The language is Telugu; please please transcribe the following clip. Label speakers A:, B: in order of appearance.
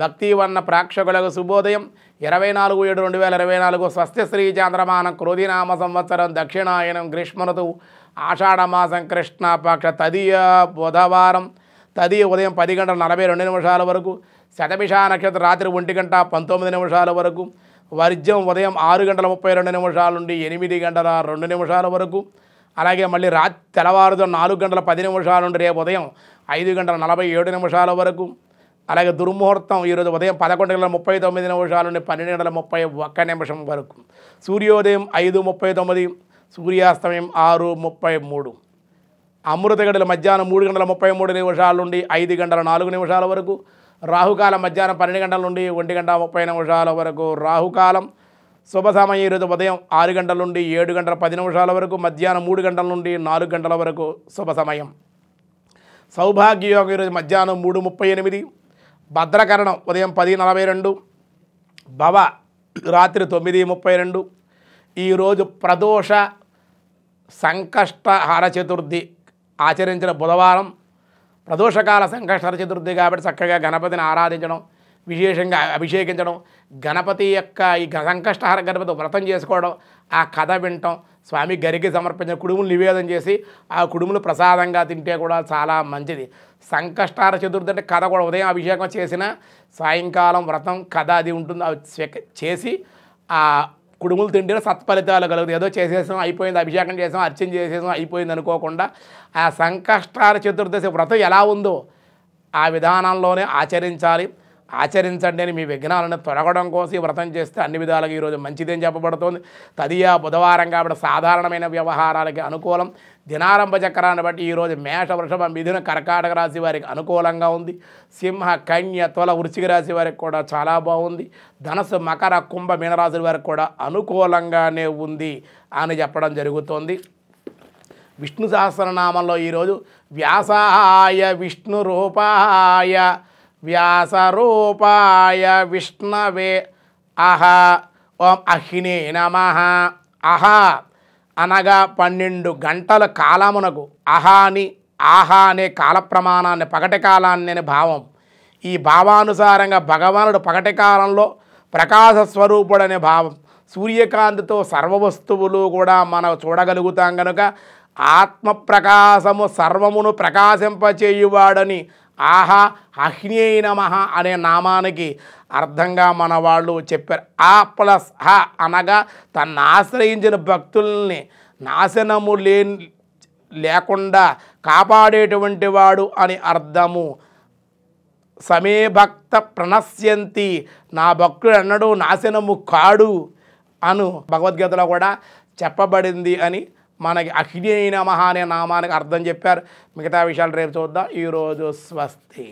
A: భక్తివన్న ప్రేక్షకులకు శుభోదయం 24/7/2024 స్వస్తి శ్రీ చాంద్రమానం క్రోధినామ సంవత్సరం దక్షిణాయనం గ్రీష్మ ఋతువు ఆషాఢమాసం కృష్ణపక్ష తదియ బుధవారం తదియ ఉదయం 10:42 వరకు శతభిష నక్షత్రం రాత్రి 1:19 వరకు వర్జ్యం ఉదయం 6:32 నుండి 8:02 వరకు అలాగే మళ్ళీ తెల్లవారుజామున 4:10 నుండి రేపు ఉదయం 5:47 వరకు అలాగే దుర్ముహూర్తం ఈరోజు ఉదయం 11:39 నుండి 12:31 వరకు సూర్యోదయం 5:39 సూర్యాస్తమయం 6:33 అమృత గడియలు మధ్యాహ్నం 3:33 నుండి 5:04 వరకు రాహుకాలం మధ్యాహ్నం 12 నుండి 1:30 వరకు రాహుకాలం శుభ సమయం ఈరోజు ఉదయం 6 గంటల నుండి 7:10 వరకు మధ్యాహ్నం 3 గంటల నుండి 4 గంటల వరకు శుభ సమయం సౌభాగ్యయోగం ఈరోజు మధ్యాహ్నం 3:38 భద్రకరణం ఉదయం 10:42 భవ రాత్రి 9:32 ఈరోజు ప్రదోష సంకష్టహార చతుర్థి ఆచరించిన బుధవారం ప్రదోషకాల సంకష్టహార చతుర్థి కాబట్టి చక్కగా గణపతిని ఆరాధించడం విశేషంగా అభిషేకించడం గణపతి యొక్క ఈ సంకష్టహార గణపతి వ్రతం చేసుకోవడం ఆ కథ వినటం స్వామి గరికి సమర్పించిన కుడుములు నివేదన చేసి ఆ కుడుములు ప్రసాదంగా తింటే కూడా చాలా మంచిది సంకష్టహార చతుర్థి అంటే కథ కూడా ఉదయం అభిషేకం చేసిన సాయంకాలం వ్రతం కథ అది ఉంటుంది చేసి ఆ కుడుములు తింటే సత్ఫలితాలు కలుగుతాయి ఏదో చేసేసాం అయిపోయింది అభిషేకం చేసాం అర్చన చేసేసాం అయిపోయింది అనుకోకుండా ఆ సంకష్టహార చతుర్దశి వ్రతం ఎలా ఉందో ఆ విధానంలోనే ఆచరించాలి ఆచరించండి అని మీ విఘ్నాలను తొలగడం కోసం ఈ వ్రతం చేస్తే అన్ని విధాలుగా ఈరోజు మంచిదని చెప్పబడుతోంది తదియా బుధవారం కాబట్టి సాధారణమైన వ్యవహారాలకి అనుకూలం దినారంభ చక్రాన్ని బట్టి ఈరోజు మేష వృషభ మిథున కర్కాటక రాశి వారికి అనుకూలంగా ఉంది సింహ కన్య తుల వృశ్చిక రాశి వారికి కూడా చాలా బాగుంది ధనస్సు మకర కుంభ మీనరాశి వారికి కూడా అనుకూలంగానే ఉంది అని చెప్పడం జరుగుతోంది విష్ణు సహస్రనామంలో ఈరోజు వ్యాసాయ విష్ణు రూపాయ వ్యాసరూపాయ విష్ణవే అహ ఓం అహినే నమః అహ అనగా 12 గంటల కాలమునకు అహాని ఆహా అనే కాల ప్రమాణాన్ని పగటి కాలాన్ని అనే భావం ఈ భావానుసారంగా భగవానుడు పగటి కాలంలో ప్రకాశ స్వరూపుడనే భావం సూర్యకాంతితో సర్వ వస్తువులు కూడా మనం చూడగలుగుతాం కనుక ఆత్మప్రకాశము సర్వమును ప్రకాశింపచేయువాడని ఆహా అహ్న్యై నమః అనే నామానికి అర్థంగా మన వాళ్ళు చెప్పారు ఆ ప్లస్ హ అనగా తను ఆశ్రయించిన భక్తుల్ని నాశనము లేకుండా కాపాడేటువంటి వాడు అని అర్థము సమే భక్త ప్రణశ్యంతి నా భక్తుడు అన్నడు నాశనము కాడు అను భగవద్గీతలో కూడా చెప్పబడింది అని మనకి అహిన్యై నమః అనే నామానికి అర్థం చెప్పారు మిగతా విషయాలు రేపు చూద్దాం ఈరోజు స్వస్తి